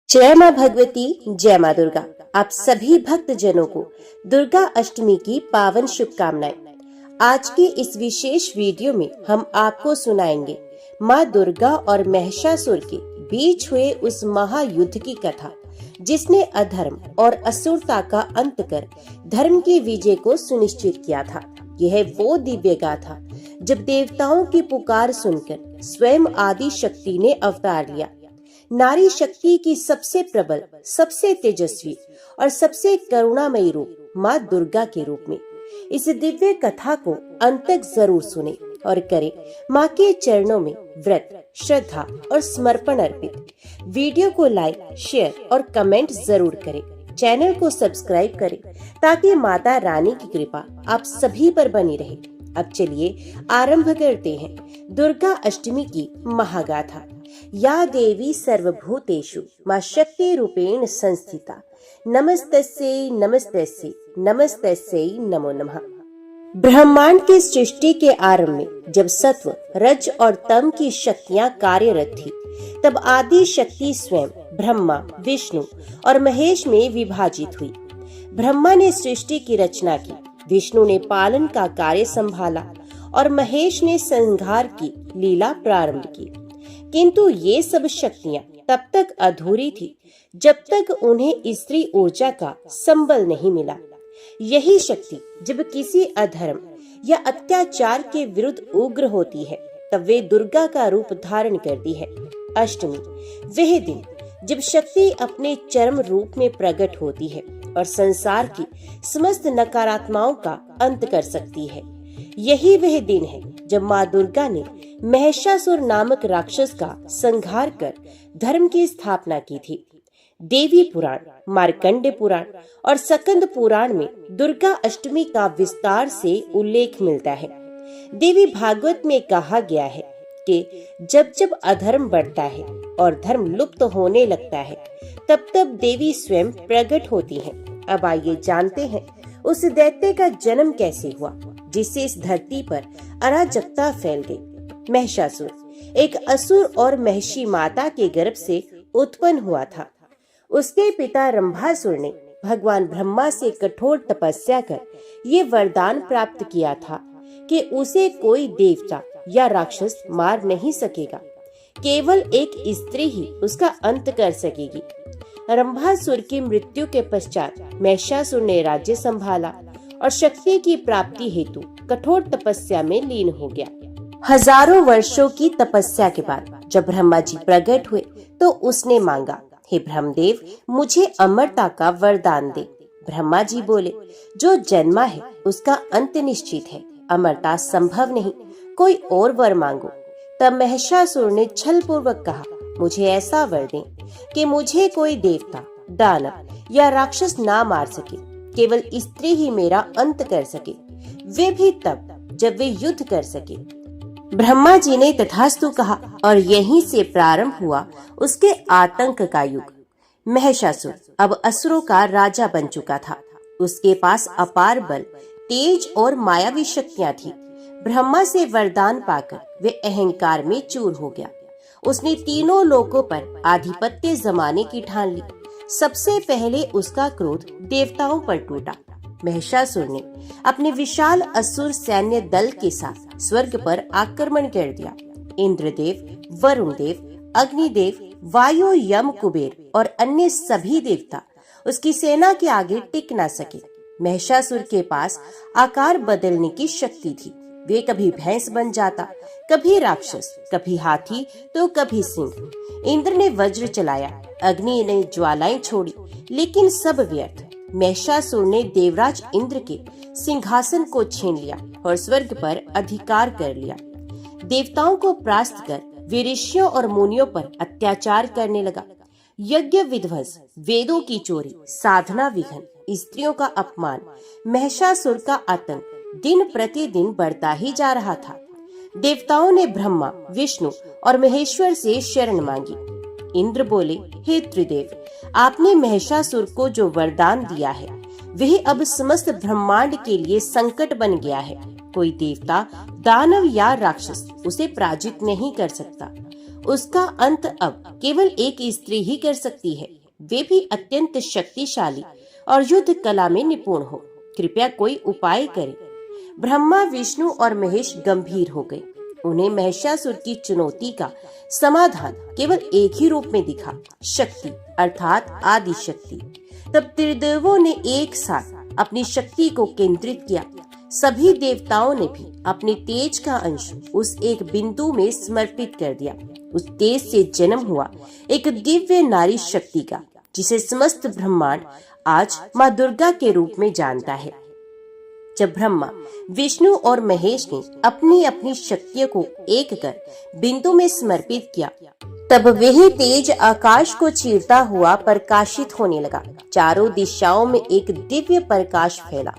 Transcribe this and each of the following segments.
जय माँ भगवती, जय माँ दुर्गा। आप सभी भक्त जनों को दुर्गा अष्टमी की पावन शुभकामनाएं। आज के इस विशेष वीडियो में हम आपको सुनाएंगे माँ दुर्गा और महिषासुर के बीच हुए उस महायुद्ध की कथा, जिसने अधर्म और असुरता का अंत कर धर्म की विजय को सुनिश्चित किया था। यह वो दिव्य गाथा जब देवताओं की पुकार सुनकर स्वयं आदि शक्ति ने अवतार लिया। नारी शक्ति की सबसे प्रबल, सबसे तेजस्वी और सबसे करुणामयी रूप माँ दुर्गा के रूप में। इस दिव्य कथा को अंत तक जरूर सुने और करें माँ के चरणों में व्रत, श्रद्धा और समर्पण अर्पित। वीडियो को लाइक, शेयर और कमेंट जरूर करें। चैनल को सब्सक्राइब करें ताकि माता रानी की कृपा आप सभी पर बनी रहे। अब चलिए आरंभ करते हैं दुर्गा अष्टमी की महागाथा। या देवी सर्वभूतेषु मां शक्ति रूपेण संस्थिता, नमस्तस्यै नमस्तस्यै नमस्तस्यै नमो नमः। ब्रह्मांड की सृष्टि के आरंभ में जब सत्व, रज और तम की शक्तियां कार्यरत थी, तब आदि शक्ति स्वयं ब्रह्मा, विष्णु और महेश में विभाजित हुई। ब्रह्मा ने सृष्टि की रचना की, विष्णु ने पालन का कार्य संभाला और महेश ने संहार की लीला प्रारंभ की। किंतु ये सब शक्तियां तब तक अधूरी थी जब तक उन्हें स्त्री ऊर्जा का संबल नहीं मिला। यही शक्ति जब किसी अधर्म या अत्याचार के विरुद्ध उग्र होती है, तब वे दुर्गा का रूप धारण करती है। अष्टमी वह दिन जब शक्ति अपने चरम रूप में प्रकट होती है और संसार की समस्त नकारात्मकताओं का अंत कर सकती है। यही वह दिन है जब माँ दुर्गा ने महिषासुर नामक राक्षस का संहार कर धर्म की स्थापना की थी। देवी पुराण, मार्कंडे पुराण और सकंद पुराण में दुर्गा अष्टमी का विस्तार से उल्लेख मिलता है। देवी भागवत में कहा गया है कि जब जब अधर्म बढ़ता है और धर्म लुप्त होने लगता है, तब तब देवी स्वयं प्रकट होती हैं। अब आइए जानते हैं उस दैत्य का जन्म कैसे हुआ जिससे इस धरती पर अराजकता फैल गई। महिषासुर एक असुर और महिषी माता के गर्भ से उत्पन्न हुआ था। उसके पिता रंभासुर ने भगवान ब्रह्मा से कठोर तपस्या कर ये वरदान प्राप्त किया था कि उसे कोई देवता या राक्षस मार नहीं सकेगा, केवल एक स्त्री ही उसका अंत कर सकेगी। रंभासुर की मृत्यु के पश्चात महिषासुर ने राज्य संभाला और शक्ति की प्राप्ति हेतु कठोर तपस्या में लीन हो गया। हजारों वर्षों की तपस्या के बाद जब ब्रह्मा जी प्रकट हुए तो उसने मांगा, हे ब्रह्मदेव, मुझे अमरता का वरदान दे। ब्रह्मा जी बोले, जो जन्मा है उसका अंत निश्चित है, अमरता संभव नहीं, कोई और वर मांगो। तब महिषासुर ने छल पूर्वक कहा, मुझे ऐसा वर दें कि मुझे कोई देवता, दानव या राक्षस ना मार सके, केवल स्त्री ही मेरा अंत कर सके, वे भी तब जब वे युद्ध कर सके। ब्रह्मा जी ने तथास्तु कहा और यहीं से प्रारंभ हुआ उसके आतंक का युग। महिषासुर अब असुरों का राजा बन चुका था। उसके पास अपार बल, तेज और मायावी शक्तियां थी। ब्रह्मा से वरदान पाकर वे अहंकार में चूर हो गया। उसने तीनों लोकों पर आधिपत्य जमाने की ठान ली। सबसे पहले उसका क्रोध देवताओं पर टूटा। महिषासुर ने अपने विशाल असुर सैन्य दल के साथ स्वर्ग पर आक्रमण कर दिया। इंद्रदेव, वरुण देव, अग्निदेव, वायु, यम, कुबेर और अन्य सभी देवता उसकी सेना के आगे टिक न सके। महिषासुर के पास आकार बदलने की शक्ति थी। वे कभी भैंस बन जाता, कभी राक्षस, कभी हाथी तो कभी सिंह। इंद्र ने वज्र चलाया, अग्नि ने ज्वालाएं छोड़ी, लेकिन सब व्यर्थ। महिषासुर ने देवराज इंद्र के सिंहासन को छीन लिया और स्वर्ग पर अधिकार कर लिया। देवताओं को परास्त कर वे ऋषियों और मुनियों पर अत्याचार करने लगा। यज्ञ विध्वंस, वेदों की चोरी, साधना विघ्न, स्त्रियों का अपमान, महिषासुर का आतंक दिन प्रतिदिन बढ़ता ही जा रहा था। देवताओं ने ब्रह्मा, विष्णु और महेश्वर से शरण मांगी। इंद्र बोले, हे त्रिदेव, आपने महिषासुर को जो वरदान दिया है वह अब समस्त ब्रह्मांड के लिए संकट बन गया है। कोई देवता, दानव या राक्षस उसे पराजित नहीं कर सकता। उसका अंत अब केवल एक स्त्री ही कर सकती है, वे भी अत्यंत शक्तिशाली और युद्ध कला में निपुण हो। कृपया कोई उपाय करे। ब्रह्मा, विष्णु और महेश गंभीर हो गए। उन्हें महिषासुर की चुनौती का समाधान केवल एक ही रूप में दिखा, शक्ति अर्थात आदि शक्ति। तब त्रिदेवों ने एक साथ अपनी शक्ति को केंद्रित किया। सभी देवताओं ने भी अपने तेज का अंश उस एक बिंदु में समर्पित कर दिया। उस तेज से जन्म हुआ एक दिव्य नारी शक्ति का, जिसे समस्त ब्रह्मांड आज माँ दुर्गा के रूप में जानता है। जब ब्रह्मा, विष्णु और महेश ने अपनी अपनी शक्तियों को एक कर बिंदु में समर्पित किया, तब वही तेज आकाश को चीरता हुआ प्रकाशित होने लगा। चारों दिशाओं में एक दिव्य प्रकाश फैला।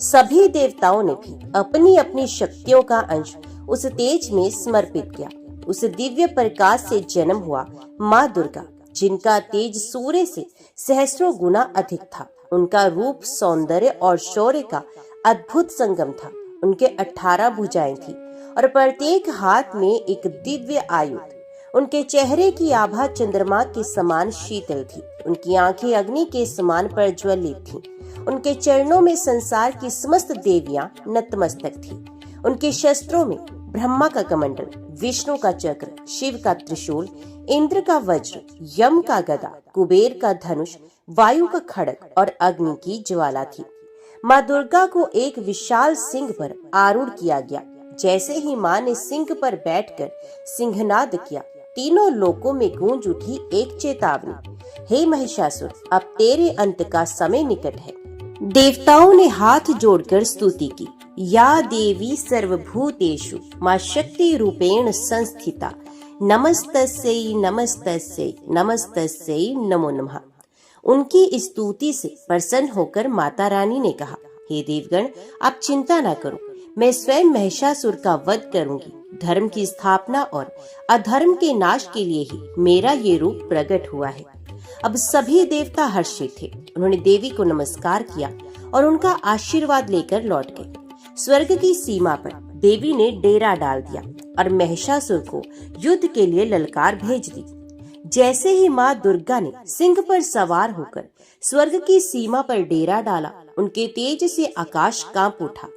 सभी देवताओं ने भी अपनी अपनी शक्तियों का अंश उस तेज में समर्पित किया। उस दिव्य प्रकाश से जन्म हुआ माँ दुर्गा, जिनका तेज सूर्य से सहस्रों गुना अधिक था। उनका रूप, सौंदर्य और शौर्य का अद्भुत संगम था। उनके 18 भुजाएं थी और प्रत्येक हाथ में एक दिव्य आयुध। उनके चेहरे की आभा चंद्रमा के समान शीतल थी। उनकी आंखें अग्नि के समान प्रज्वलित थीं। उनके चरणों में संसार की समस्त देवियां नतमस्तक थीं। उनके शस्त्रों में ब्रह्मा का कमंडल, विष्णु का चक्र, शिव का त्रिशूल, इंद्र का वज्र, यम का गदा, कुबेर का धनुष, वायु का खड्ग और अग्नि की ज्वाला थी। माँ दुर्गा को एक विशाल सिंह पर आरूढ़ किया गया। जैसे ही माँ ने सिंह पर बैठकर सिंहनाद किया, तीनों लोकों में गूंज उठी एक चेतावनी, हे महिषासुर, अब तेरे अंत का समय निकट है। देवताओं ने हाथ जोड़कर स्तुति की, या देवी सर्वभूतेषु माँ शक्ति रूपेण संस्थिता, नमस्तस्यै नमस्तस्यै नमस्तस्यै नमो नमः। उनकी स्तुति से प्रसन्न होकर माता रानी ने कहा, हे देवगण, आप चिंता न करो, मैं स्वयं महिषासुर का वध करूंगी। धर्म की स्थापना और अधर्म के नाश के लिए ही मेरा ये रूप प्रकट हुआ है। अब सभी देवता हर्षित थे। उन्होंने देवी को नमस्कार किया और उनका आशीर्वाद लेकर लौट गए। स्वर्ग की सीमा पर देवी ने डेरा डाल दिया और महिषासुर को युद्ध के लिए ललकार भेज दी। जैसे ही माँ दुर्गा ने सिंह पर सवार होकर स्वर्ग की सीमा पर डेरा डाला, उनके तेज से आकाश कांप उठा।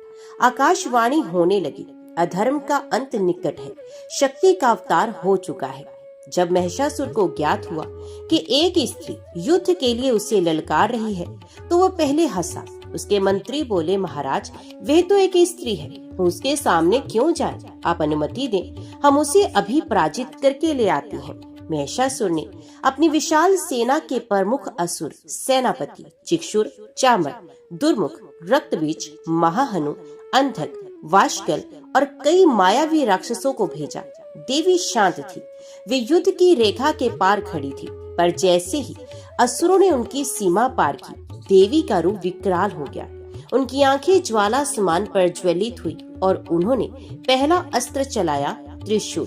आकाशवाणी होने लगी, अधर्म का अंत निकट है, शक्ति का अवतार हो चुका है। जब महिषासुर को ज्ञात हुआ कि एक स्त्री युद्ध के लिए उसे ललकार रही है, तो वह पहले हंसा। उसके मंत्री बोले, महाराज, वह तो एक स्त्री है, उसके सामने क्यों जाएं? आप अनुमति दें, हम उसे अभी पराजित करके ले आते हैं। महिषासुर ने अपनी विशाल सेना के प्रमुख असुर सेनापति चिक्षुर, चामर, दुर्मुख, रक्तबीज, महाहनु, अंधक, वाशकल और कई मायावी राक्षसों को भेजा। देवी शांत थी, वे युद्ध की रेखा के पार खड़ी थी, पर जैसे ही असुरों ने उनकी सीमा पार की, देवी का रूप विकराल हो गया। उनकी आंखें ज्वाला समान प्रज्वलित हुई और उन्होंने पहला अस्त्र चलाया, त्रिशूल।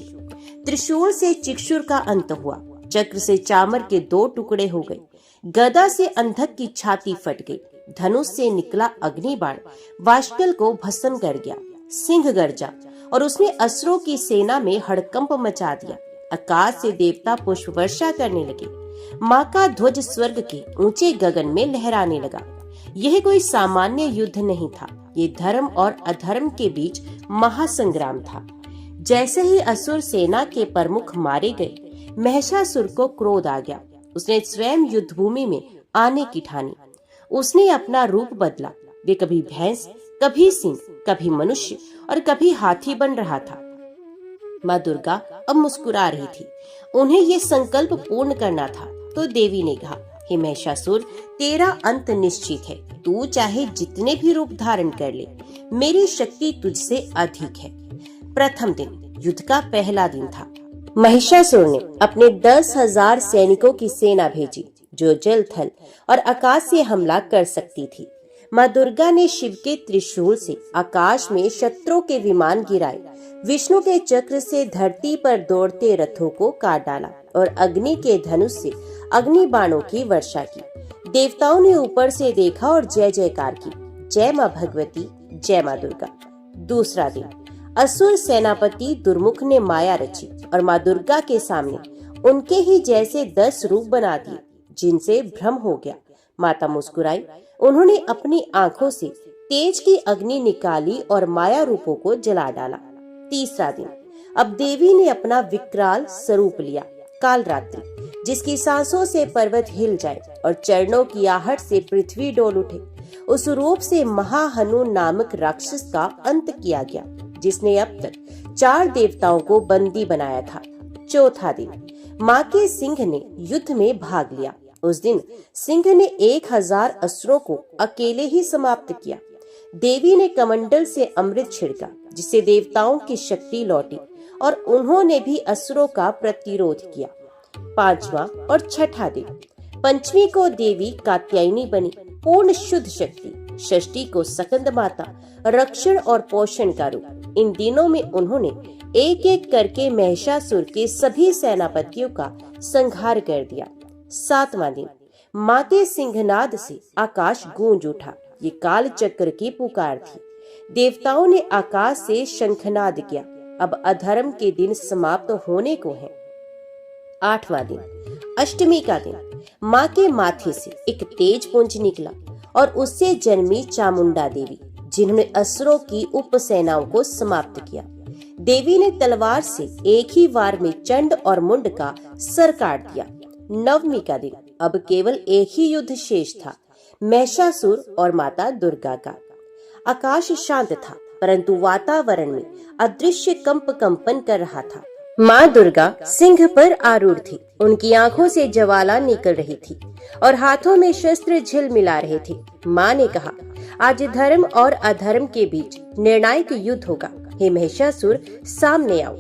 त्रिशूल से चिक्षुर का अंत हुआ, चक्र से चामर के 2 टुकड़े हो गए, गदा से अंधक की छाती फट गई, धनुष से निकला अग्निबाण वाशकल को भस्म कर गया। सिंह गर्जा और उसने असुरों की सेना में हड़कंप मचा दिया। आकाश से देवता पुष्प वर्षा करने लगे। माँ का ध्वज स्वर्ग के ऊंचे गगन में लहराने लगा। यह कोई सामान्य युद्ध नहीं था, ये धर्म और अधर्म के बीच महासंग्राम था। जैसे ही असुर सेना के प्रमुख मारे गए, महिषासुर को क्रोध आ गया। उसने स्वयं युद्ध भूमि में आने की ठानी। उसने अपना रूप बदला। वे कभी भैंस, कभी सिंह, कभी मनुष्य और कभी हाथी बन रहा था। माँ दुर्गा अब मुस्कुरा रही थी। उन्हें ये संकल्प पूर्ण करना था, तो देवी ने कहा, हे महिषासुर, तेरा अंत निश्चित है। तू चाहे जितने भी रूप धारण कर ले, मेरी शक्ति तुझसे अधिक है। प्रथम दिन, युद्ध का पहला दिन था। महिषासुर ने अपने 10,000 सैनिकों की सेना भेजी, जो जल, थल और आकाश से हमला कर सकती थी। माँ दुर्गा ने शिव के त्रिशूल से आकाश में शत्रुओं के विमान गिराए, विष्णु के चक्र से धरती पर दौड़ते रथों को काट डाला और अग्नि के धनुष से अग्नि बाणों की वर्षा की। देवताओं ने ऊपर से देखा और जय जयकार की, जय माँ भगवती, जय माँ दुर्गा। दूसरा दिन, असुर सेनापति दुर्मुख ने माया रची और माँ दुर्गा के सामने उनके ही जैसे 10 रूप बना दिए, जिनसे भ्रम हो गया। माता मुस्कुराई। उन्होंने अपनी आंखों से तेज की अग्नि निकाली और माया रूपों को जला डाला। तीसरा दिन, अब देवी ने अपना विकराल स्वरूप लिया, कालरात्रि, जिसकी सांसों से पर्वत हिल जाए और चरणों की आहट से पृथ्वी डोल उठे। उस रूप से महाहनु नामक राक्षस का अंत किया गया, जिसने अब तक 4 देवताओं को बंदी बनाया था। चौथा दिन, माँ के सिंह ने युद्ध में भाग लिया। उस दिन सिंह ने 1000 असुरों को अकेले ही समाप्त किया। देवी ने कमंडल से अमृत छिड़का, जिससे देवताओं की शक्ति लौटी और उन्होंने भी असुरों का प्रतिरोध किया। 5वां और छठा दिन, पंचमी को देवी कात्यायनी बनी, पूर्ण शुद्ध शक्ति। षष्ठी को सकंद माता, रक्षण और पोषण का रूप। इन दिनों में उन्होंने एक एक करके महिषासुर के सभी सेनापतियों का संहार कर दिया। 7वां दिन, माँ के सिंहनाद से आकाश गूंज उठा। ये काल चक्र की पुकार थी। देवताओं ने आकाश से शंखनाद किया। अब अधर्म के दिन समाप्त होने को हैं। 8वां दिन, अष्टमी का दिन, माँ के माथे से एक तेज पुंज निकला और उससे जन्मी चामुंडा देवी, जिन्होंने असुरों की उपसेनाओं को समाप्त किया। देवी ने तलवार से एक ही वार में चंड और मुंड का सर काट दिया। 9वीं का दिन, अब केवल एक ही युद्ध शेष था, महिषासुर और माता दुर्गा का। आकाश शांत था, परंतु वातावरण में अदृश्य कंपन कर रहा था। माँ दुर्गा सिंह पर आरूढ़ थी। उनकी आंखों से ज्वाला निकल रही थी और हाथों में शस्त्र झिलमिला रहे थे। माँ ने कहा, आज धर्म और अधर्म के बीच निर्णायक युद्ध होगा। हे महिषासुर, सामने आओ।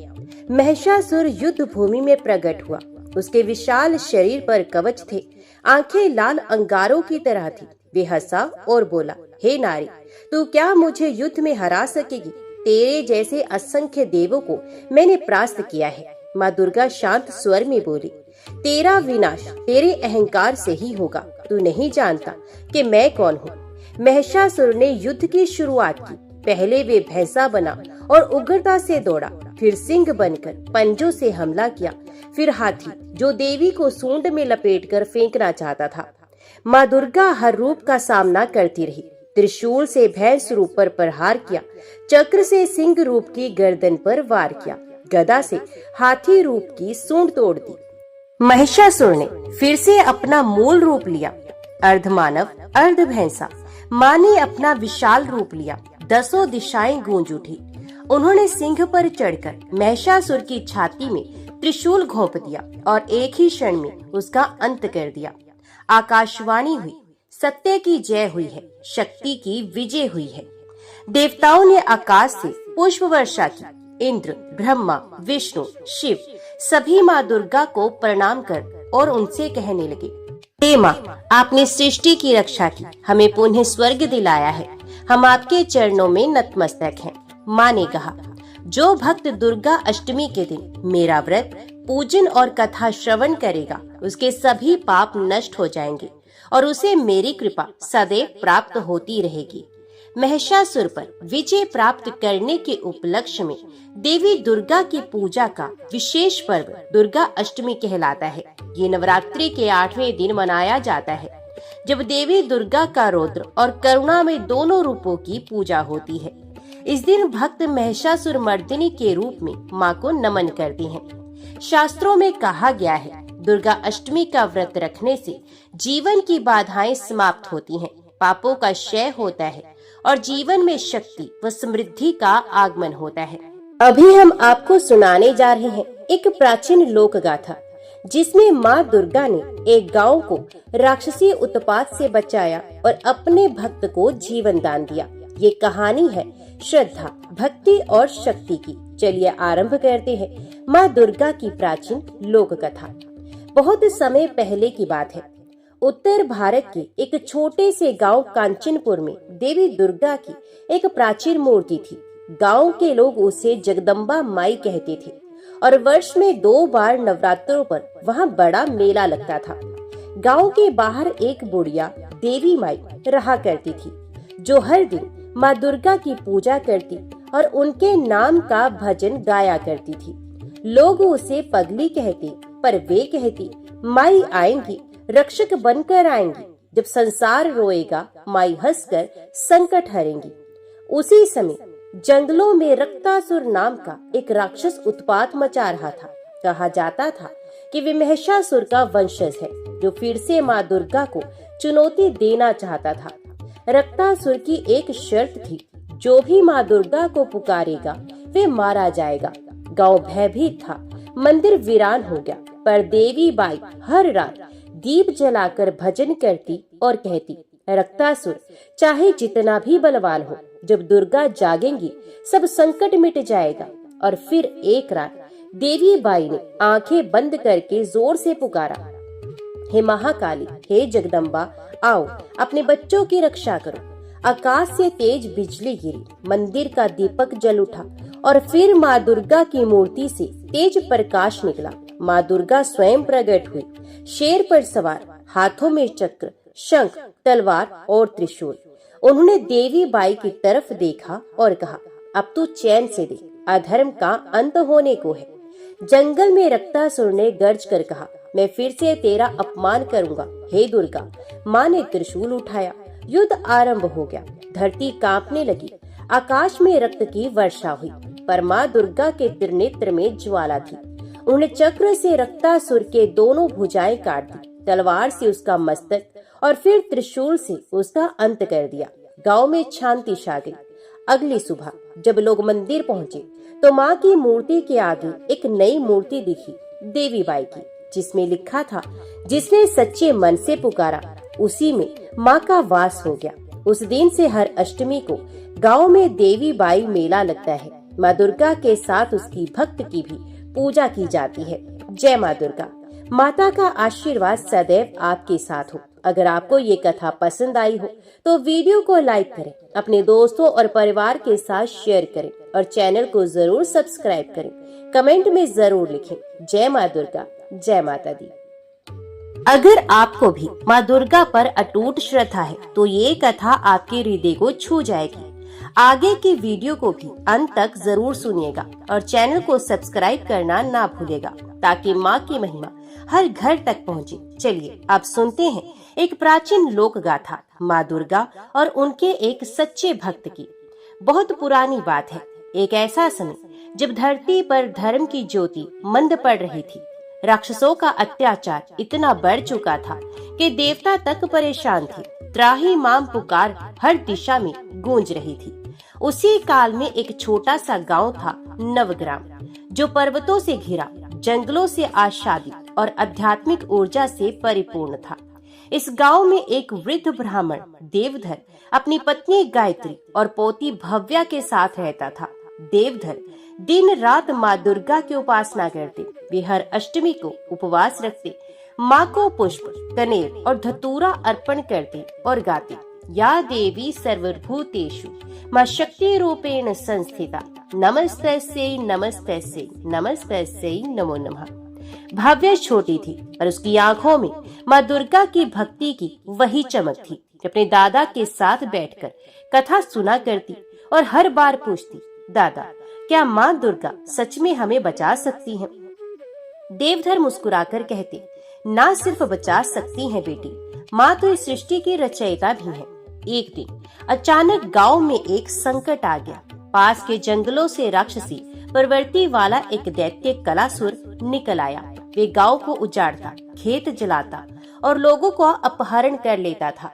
महिषासुर युद्ध भूमि में प्रकट हुआ। उसके विशाल शरीर पर कवच थे, आंखें लाल अंगारों की तरह थी। वे हंसा और बोला, हे नारी, तू क्या मुझे युद्ध में हरा सकेगी? तेरे जैसे असंख्य देवों को मैंने परास्त किया है। माँ दुर्गा शांत स्वर में बोली, तेरा विनाश तेरे अहंकार से ही होगा। तू नहीं जानता कि मैं कौन हूँ। महिषासुर ने युद्ध की शुरुआत की। पहले वे भैंसा बना और उग्रता से दौड़ा, फिर सिंह बनकर पंजों से हमला किया, फिर हाथी, जो देवी को सूंड में लपेटकर फेंकना चाहता था। माँ दुर्गा हर रूप का सामना करती रही। त्रिशूल से भैंस रूप पर प्रहार किया, चक्र से सिंह रूप की गर्दन पर वार किया, गदा से हाथी रूप की सूंड तोड़ दी। महिषासुर ने फिर से अपना मूल रूप लिया, अर्धमानव अर्ध भैंसा। माँ ने अपना विशाल रूप लिया। 10 दिशाएं गूंज उठी। उन्होंने सिंह पर चढ़कर महिषासुर की छाती में त्रिशूल घोंप दिया और एक ही क्षण में उसका अंत कर दिया। आकाशवाणी हुई, सत्य की जय हुई है, शक्ति की विजय हुई है। देवताओं ने आकाश से पुष्प वर्षा की। इंद्र, ब्रह्मा, विष्णु, शिव सभी माँ दुर्गा को प्रणाम कर और उनसे कहने लगे, हे माँ, आपने सृष्टि की रक्षा की, हमें पुनः स्वर्ग दिलाया है। हम आपके चरणों में नतमस्तक हैं। माँ ने कहा, जो भक्त दुर्गा अष्टमी के दिन मेरा व्रत, पूजन और कथा श्रवण करेगा, उसके सभी पाप नष्ट हो जाएंगे और उसे मेरी कृपा सदैव प्राप्त होती रहेगी। महिषासुर पर विजय प्राप्त करने के उपलक्ष्य में देवी दुर्गा की पूजा का विशेष पर्व दुर्गा अष्टमी कहलाता है। ये नवरात्रि के 8वें दिन मनाया जाता है, जब देवी दुर्गा का रौद्र और करुणा में दोनों रूपों की पूजा होती है। इस दिन भक्त महिषासुर मर्दिनी के रूप में माँ को नमन करते हैं। शास्त्रों में कहा गया है, दुर्गा अष्टमी का व्रत रखने से जीवन की बाधाएं समाप्त होती हैं, पापों का क्षय होता है और जीवन में शक्ति व समृद्धि का आगमन होता है। अभी हम आपको सुनाने जा रहे हैं एक प्राचीन लोक गाथा, जिसमें माँ दुर्गा ने एक गांव को राक्षसी उत्पात से बचाया और अपने भक्त को जीवन दान दिया। ये कहानी है श्रद्धा, भक्ति और शक्ति की। चलिए आरंभ करते हैं माँ दुर्गा की प्राचीन लोक कथा। बहुत समय पहले की बात है। उत्तर भारत के एक छोटे से गांव कांचनपुर में देवी दुर्गा की एक प्राचीन मूर्ति थी। गांव के लोग उसे जगदम्बा माई कहते थे और वर्ष में 2 बार नवरात्रों पर वहां बड़ा मेला लगता था। गांव के बाहर एक बुढ़िया देवी माई रहा करती थी, जो हर दिन माँ दुर्गा की पूजा करती और उनके नाम का भजन गाया करती थी। लोग उसे पगली कहते, पर वे कहती, माई आएंगी, रक्षक बनकर आएंगी। जब संसार रोएगा, माई हंसकर संकट हरेंगी। उसी समय जंगलों में रक्तासुर नाम का एक राक्षस उत्पात मचा रहा था। कहा जाता था कि वे महिषासुर का वंशज है, जो फिर से माँ दुर्गा को चुनौती देना चाहता था। रक्तासुर की एक शर्त थी, जो भी माँ दुर्गा को पुकारेगा वे मारा जाएगा। गांव भयभीत था, मंदिर वीरान हो गया, पर देवी बाई हर रात दीप जलाकर भजन करती और कहती, रक्तासुर चाहे जितना भी बलवान हो, जब दुर्गा जागेंगी सब संकट मिट जाएगा। और फिर एक रात देवी बाई ने आंखें बंद करके जोर से पुकारा, हे महाकाली, हे जगदम्बा, आओ अपने बच्चों की रक्षा करो। आकाश से तेज बिजली गिरी, मंदिर का दीपक जल उठा और फिर माँ दुर्गा की मूर्ति से तेज प्रकाश निकला। माँ दुर्गा स्वयं प्रकट हुई, शेर पर सवार, हाथों में चक्र, शंख, तलवार और त्रिशूल। उन्होंने देवी बाई की तरफ देखा और कहा, अब तू चैन से दे, अधर्म का अंत होने को है। जंगल में रक्तासुर ने गर्ज कर कहा, मैं फिर से तेरा अपमान करूंगा, हे दुर्गा। माँ ने त्रिशूल उठाया, युद्ध आरंभ हो गया। धरती कांपने लगी, आकाश में रक्त की वर्षा हुई, पर माँ दुर्गा के त्रिनेत्र में ज्वाला थी। उन्होंने चक्र से रक्तासुर के दोनों भुजाएं काट दी, तलवार से उसका मस्तक और फिर त्रिशूल से उसका अंत कर दिया। गांव में शांति छा गई। अगली सुबह जब लोग मंदिर पहुंचे तो माँ की मूर्ति के आगे एक नई मूर्ति दिखी, देवी बाई की, जिसमें लिखा था, जिसने सच्चे मन से पुकारा उसी में माँ का वास हो गया। उस दिन से हर अष्टमी को गांव में देवी बाई मेला लगता है। माँ दुर्गा के साथ उसकी भक्त की भी पूजा की जाती है। जय माँ दुर्गा। माता का आशीर्वाद सदैव आपके साथ हो। अगर आपको ये कथा पसंद आई हो तो वीडियो को लाइक करें, अपने दोस्तों और परिवार के साथ शेयर करें और चैनल को जरूर सब्सक्राइब करें। कमेंट में जरूर लिखें, जय माँ दुर्गा, जय माता दी। अगर आपको भी माँ दुर्गा पर अटूट श्रद्धा है तो ये कथा आपके हृदय को छू जाएगी। आगे की वीडियो को भी अंत तक जरूर सुनिएगा और चैनल को सब्सक्राइब करना ना भूलेगा, ताकि माँ की महिमा हर घर तक पहुँचे। चलिए अब सुनते हैं एक प्राचीन लोक गाथा माँ दुर्गा और उनके एक सच्चे भक्त की। बहुत पुरानी बात है। एक ऐसा समय जब धरती पर धर्म की ज्योति मंद पड़ रही थी। राक्षसों का अत्याचार इतना बढ़ चुका था कि देवता तक परेशान थे। त्राही माम पुकार हर दिशा में गूंज रही थी। उसी काल में एक छोटा सा गांव था, नवग्राम, जो पर्वतों से घिरा, जंगलों से आच्छादित और आध्यात्मिक ऊर्जा से परिपूर्ण था। इस गांव में एक वृद्ध ब्राह्मण देवधर अपनी पत्नी गायत्री और पोती भव्या के साथ रहता था। देवधर दिन रात माँ दुर्गा की उपासना करते। वे हर अष्टमी को उपवास रखते, माँ को पुष्प, कनेर और धतूरा अर्पण करते और गाते, या देवी सर्वभूतेषु माँ शक्ति रूपेण संस्थिता, नमस्तस्यै नमस्तस्यै नमस्तस्यै नमो नमः। भव्य छोटी थी और उसकी आंखों में माँ दुर्गा की भक्ति की वही चमक थी। अपने दादा के साथ बैठकर कथा सुना करती और हर बार पूछती, दादा, क्या माँ दुर्गा सच में हमें बचा सकती हैं? देवधर मुस्कुराकर कहते, ना सिर्फ बचा सकती हैं बेटी, माँ तो इस सृष्टि की रचयिता भी है। एक दिन अचानक गांव में एक संकट आ गया। पास के जंगलों से राक्षसी प्रवृत्ति वाला एक दैत्य कलासुर निकल आया। वे गांव को उजाड़ता, खेत जलाता और लोगों को अपहरण कर लेता था।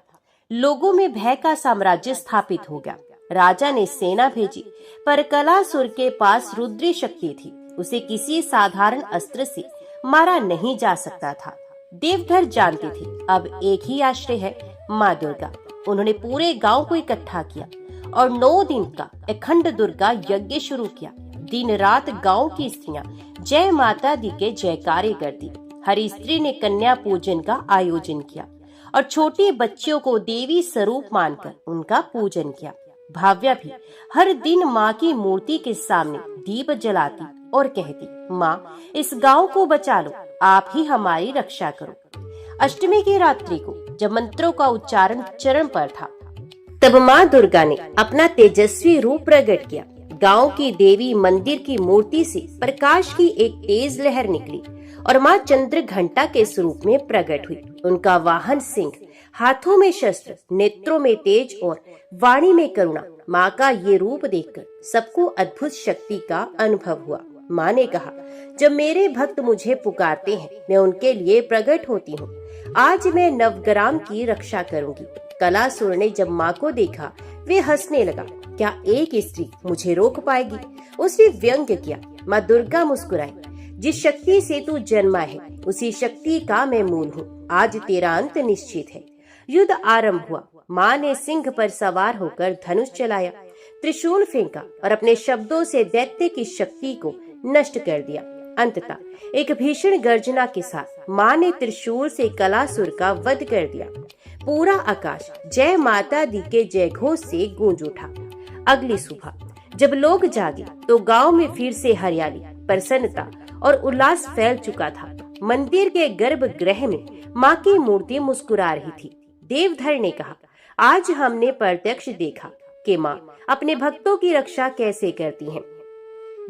लोगों में भय का साम्राज्य स्थापित हो गया। राजा ने सेना भेजी, पर कलासुर के पास रुद्री शक्ति थी। उसे किसी साधारण अस्त्र से मारा नहीं जा सकता था। देवधर जानते थे अब एक ही आश्रय है, माँ दुर्गा। उन्होंने पूरे गांव को इकट्ठा किया और 9 दिन का अखंड दुर्गा यज्ञ शुरू किया। दिन रात गांव की स्त्रियां जय माता दी के जयकारे करती। हर स्त्री ने कन्या पूजन का आयोजन किया और छोटे बच्चों को देवी स्वरूप मानकर उनका पूजन किया। भाव्या भी हर दिन माँ की मूर्ति के सामने दीप जलाती और कहती, माँ इस गांव को बचा लो, आप ही हमारी रक्षा करो। अष्टमी की रात्रि को जब मंत्रों का उच्चारण चरण पर था, तब माँ दुर्गा ने अपना तेजस्वी रूप प्रकट किया। गांव की देवी मंदिर की मूर्ति से प्रकाश की एक तेज लहर निकली और माँ चंद्र घंटा के स्वरूप में प्रकट हुई। उनका वाहन सिंह, हाथों में शस्त्र, नेत्रों में तेज और वाणी में करुणा। माँ का ये रूप देखकर सबको अद्भुत शक्ति का अनुभव हुआ। माँ ने कहा, जब मेरे भक्त मुझे पुकारते हैं, मैं उनके लिए प्रकट होती हूँ। आज मैं नवग्राम की रक्षा करूंगी। कलासुर ने जब माँ को देखा, वे हंसने लगा। क्या एक स्त्री मुझे रोक पाएगी? उसने व्यंग किया। माँ दुर्गा मुस्कुराई। जिस शक्ति से तू जन्मा है, उसी शक्ति का मैं मूल हूँ। आज तेरा अंत निश्चित है। युद्ध आरंभ हुआ। माँ ने सिंह पर सवार होकर धनुष चलाया, त्रिशूल फेंका और अपने शब्दों से दैत्य की शक्ति को नष्ट कर दिया। अंततः एक भीषण गर्जना के साथ माँ ने त्रिशूल से कलासुर का वध कर दिया। पूरा आकाश जय माता दी के जय घोष से गूंज उठा। अगली सुबह जब लोग जागे तो गांव में फिर से हरियाली, प्रसन्नता और उल्लास फैल चुका था। मंदिर के गर्भगृह में माँ की मूर्ति मुस्कुरा रही थी। देवधर ने कहा, आज हमने प्रत्यक्ष देखा कि माँ अपने भक्तों की रक्षा कैसे करती हैं।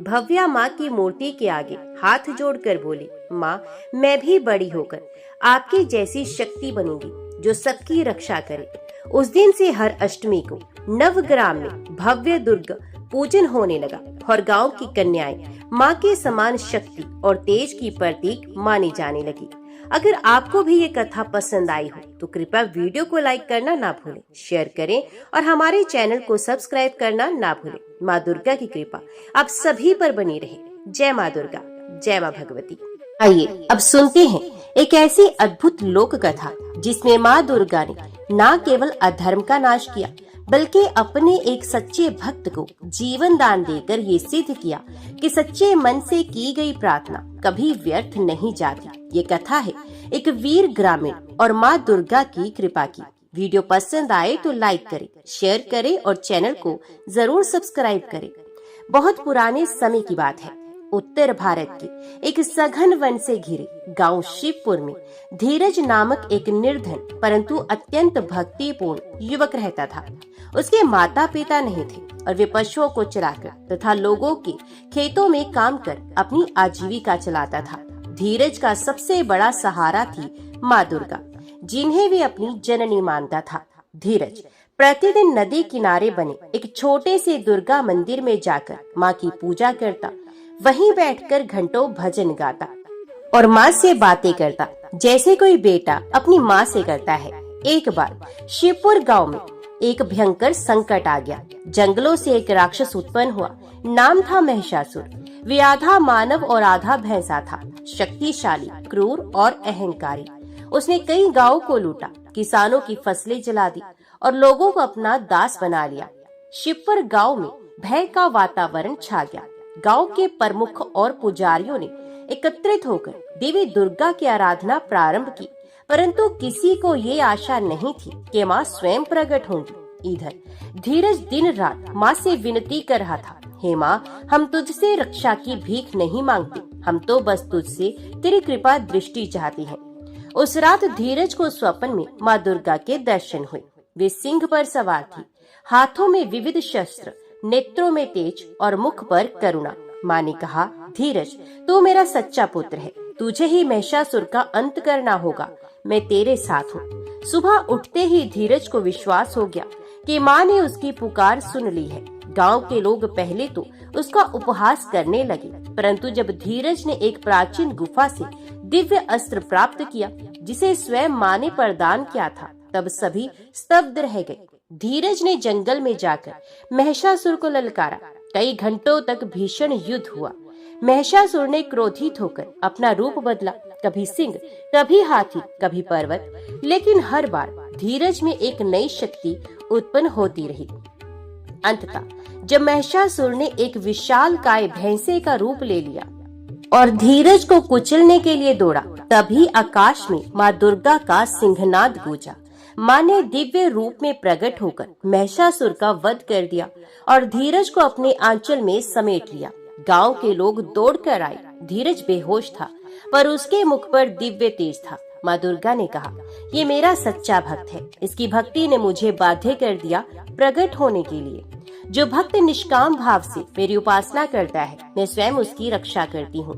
भव्या माँ की मूर्ति के आगे हाथ जोड़कर बोली, माँ, मैं भी बड़ी होकर आपकी जैसी शक्ति बनूंगी जो सबकी रक्षा करे। उस दिन से हर अष्टमी को नवग्राम में भव्य दुर्गा पूजन होने लगा और गांव की कन्याएं माँ के समान शक्ति और तेज की प्रतीक मानी जाने लगी। अगर आपको भी ये कथा पसंद आई हो तो कृपया वीडियो को लाइक करना ना भूलें, शेयर करें और हमारे चैनल को सब्सक्राइब करना ना भूलें। माँ दुर्गा की कृपा आप सभी पर बनी रहे। जय माँ दुर्गा, जय माँ भगवती। आइए अब सुनते हैं एक ऐसी अद्भुत लोक कथा जिसमें माँ दुर्गा ने न केवल अधर्म का नाश किया बल्कि अपने एक सच्चे भक्त को जीवन दान देकर ये सिद्ध किया कि सच्चे मन से की गई प्रार्थना कभी व्यर्थ नहीं जाती। ये कथा है एक वीर ग्रामीण और माँ दुर्गा की कृपा की। वीडियो पसंद आए तो लाइक करें, शेयर करें और चैनल को जरूर सब्सक्राइब करें। बहुत पुराने समय की बात है। उत्तर भारत के एक सघन वन से घिरे गांव शिवपुर में धीरज नामक एक निर्धन परंतु अत्यंत भक्तिपूर्ण युवक रहता था। उसके माता पिता नहीं थे और वे पशुओं को चराकर तथा लोगों के खेतों में काम कर अपनी आजीविका चलाता था। धीरज का सबसे बड़ा सहारा थी माँ दुर्गा, जिन्हें वे अपनी जननी मानता था। धीरज प्रतिदिन नदी किनारे बने एक छोटे से दुर्गा मंदिर में जाकर माँ की पूजा करता, वहीं बैठकर घंटों भजन गाता और माँ से बातें करता जैसे कोई बेटा अपनी माँ से करता है। एक बार शिवपुर गांव में एक भयंकर संकट आ गया। जंगलों से एक राक्षस उत्पन्न हुआ। नाम था महिषासुर। वे आधा मानव और आधा भैंसा था। शक्तिशाली, क्रूर और अहंकारी। उसने कई गांवों को लूटा, किसानों की फसलें जला दी और लोगों को अपना दास बना लिया। शिवपुर गांव में भय का वातावरण छा गया। गांव के प्रमुख और पुजारियों ने एकत्रित होकर देवी दुर्गा की आराधना प्रारंभ की, परंतु किसी को ये आशा नहीं थी कि माँ स्वयं प्रकट होंगी। इधर धीरज दिन रात माँ से विनती कर रहा था, हे माँ, हम तुझसे रक्षा की भीख नहीं मांगते, हम तो बस तुझसे तेरी कृपा दृष्टि चाहते हैं। उस रात धीरज को स्वप्न में माँ दुर्गा के दर्शन हुए। वे सिंह पर सवार थी, हाथों में विविध शस्त्र, नेत्रों में तेज और मुख पर करुणा। माँ ने कहा, धीरज, तू मेरा सच्चा पुत्र है, तुझे ही महिषासुर का अंत करना होगा, मैं तेरे साथ हूँ। सुबह उठते ही धीरज को विश्वास हो गया कि माँ ने उसकी पुकार सुन ली है। गांव के लोग पहले तो उसका उपहास करने लगे, परंतु जब धीरज ने एक प्राचीन गुफा से दिव्य अस्त्र प्राप्त किया जिसे स्वयं माँ ने प्रदान किया था, तब सभी स्तब्ध रह गए। धीरज ने जंगल में जाकर महिषासुर को ललकारा। कई घंटों तक भीषण युद्ध हुआ। महिषासुर ने क्रोधित होकर अपना रूप बदला, कभी सिंह, कभी हाथी, कभी पर्वत, लेकिन हर बार धीरज में एक नई शक्ति उत्पन्न होती रही। अंततः जब महिषासुर ने एक विशालकाय भैंसे का रूप ले लिया और धीरज को कुचलने के लिए दौड़ा, तभी आकाश में माँ दुर्गा का सिंहनाद गूंजा। माँ ने दिव्य रूप में प्रकट होकर महिषासुर का वध कर दिया और धीरज को अपने आंचल में समेट लिया। गांव के लोग दौड़कर आए। धीरज बेहोश था, पर उसके मुख पर दिव्य तेज था। माँ दुर्गा ने कहा, ये मेरा सच्चा भक्त है, इसकी भक्ति ने मुझे बाध्य कर दिया प्रकट होने के लिए। जो भक्त निष्काम भाव से मेरी उपासना करता है, मैं स्वयं उसकी रक्षा करती हूँ।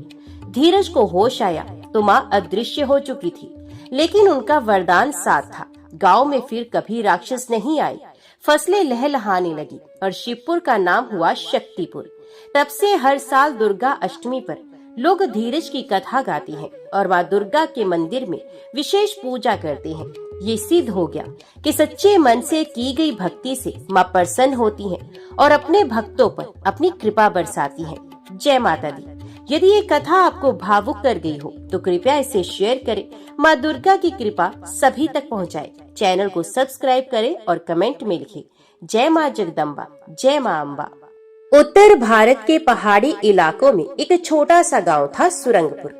धीरज को होश आया तो माँ अदृश्य हो चुकी थी, लेकिन उनका वरदान साथ था। गांव में फिर कभी राक्षस नहीं आए। फसलें लहलहाने लगी और शिवपुर का नाम हुआ शक्तिपुर। तब से हर साल दुर्गा अष्टमी पर लोग धीरज की कथा गाते हैं और माँ दुर्गा के मंदिर में विशेष पूजा करते हैं। ये सिद्ध हो गया कि सच्चे मन से की गई भक्ति से माँ प्रसन्न होती हैं और अपने भक्तों पर अपनी कृपा बरसाती हैं। जय माता दी। यदि ये कथा आपको भावुक कर गई हो तो कृपया इसे शेयर करें। माँ दुर्गा की कृपा सभी तक पहुँचाए। चैनल को सब्सक्राइब करें और कमेंट में लिखें जय माँ जगदम्बा, जय माँ अम्बा। उत्तर भारत के पहाड़ी इलाकों में एक छोटा सा गांव था सुरंगपुर।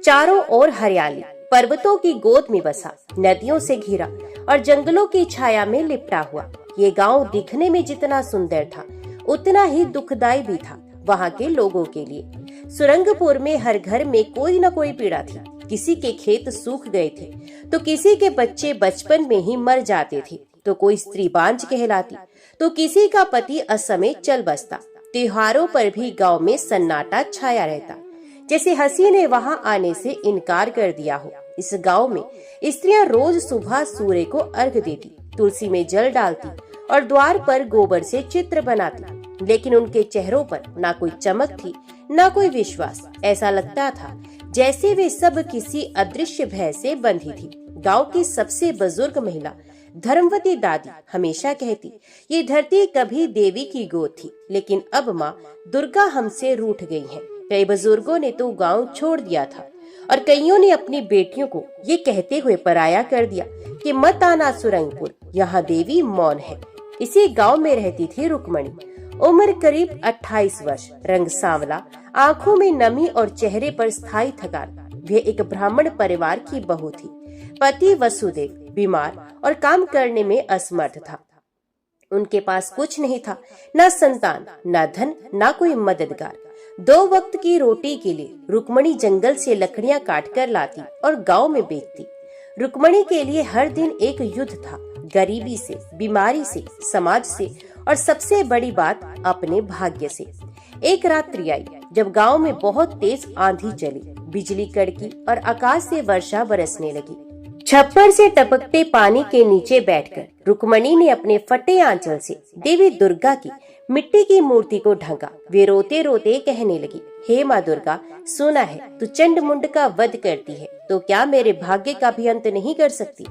चारों ओर हरियाली, पर्वतों की गोद में बसा, नदियों से घिरा और जंगलों की छाया में लिपटा हुआ। ये गांव दिखने में जितना सुंदर था उतना ही दुखदाई भी था वहाँ के लोगों के लिए। सुरंगपुर में हर घर में कोई न कोई पीड़ा थी। किसी के खेत सूख गए थे तो किसी के बच्चे बचपन में ही मर जाते थे, तो कोई स्त्री बांझ कहलाती, तो किसी का पति असमय चल बसता। त्योहारों पर भी गांव में सन्नाटा छाया रहता, जैसे हंसी ने वहां आने से इनकार कर दिया हो। इस गांव में स्त्रियां रोज सुबह सूर्य को अर्घ देती, तुलसी में जल डालती और द्वार पर गोबर से चित्र बनाती, लेकिन उनके चेहरों पर ना कोई चमक थी, ना कोई विश्वास। ऐसा लगता था जैसे वे सब किसी अदृश्य भय से बंधी थी। गांव की सबसे बुजुर्ग महिला धर्मवती दादी हमेशा कहती, ये धरती कभी देवी की गोद थी, लेकिन अब माँ दुर्गा हमसे रूठ गई है। कई बुजुर्गों ने तो गांव छोड़ दिया था और कईयों ने अपनी बेटियों को ये कहते हुए पराया कर दिया कि मत आना सुरंगपुर, यहाँ देवी मौन है। इसी गांव में रहती थी रुक्मणी। उम्र करीब 28 वर्ष, रंग सांवला, आंखों में नमी और चेहरे पर स्थायी थकान। वे एक ब्राह्मण परिवार की बहू थी। पति वसुदेव बीमार और काम करने में असमर्थ था। उनके पास कुछ नहीं था, न संतान, न धन, न कोई मददगार। 2 वक्त की रोटी के लिए रुक्मणी जंगल से लकड़ियां काटकर लाती और गांव में बेचती। रुक्मणी के लिए हर दिन एक युद्ध था, गरीबी से, बीमारी से, समाज से और सबसे बड़ी बात अपने भाग्य से। एक रात्रि आई जब गांव में बहुत तेज आंधी चली, बिजली कड़की और आकाश से वर्षा बरसने लगी। छप्पर से टपकते पानी के नीचे बैठकर रुक्मणी ने अपने फटे आंचल से देवी दुर्गा की मिट्टी की मूर्ति को ढका। वे रोते रोते कहने लगी, हे माँ दुर्गा, सुना है तू चंड मुंड का वध करती है, तो क्या मेरे भाग्य का भी अंत नहीं कर सकती?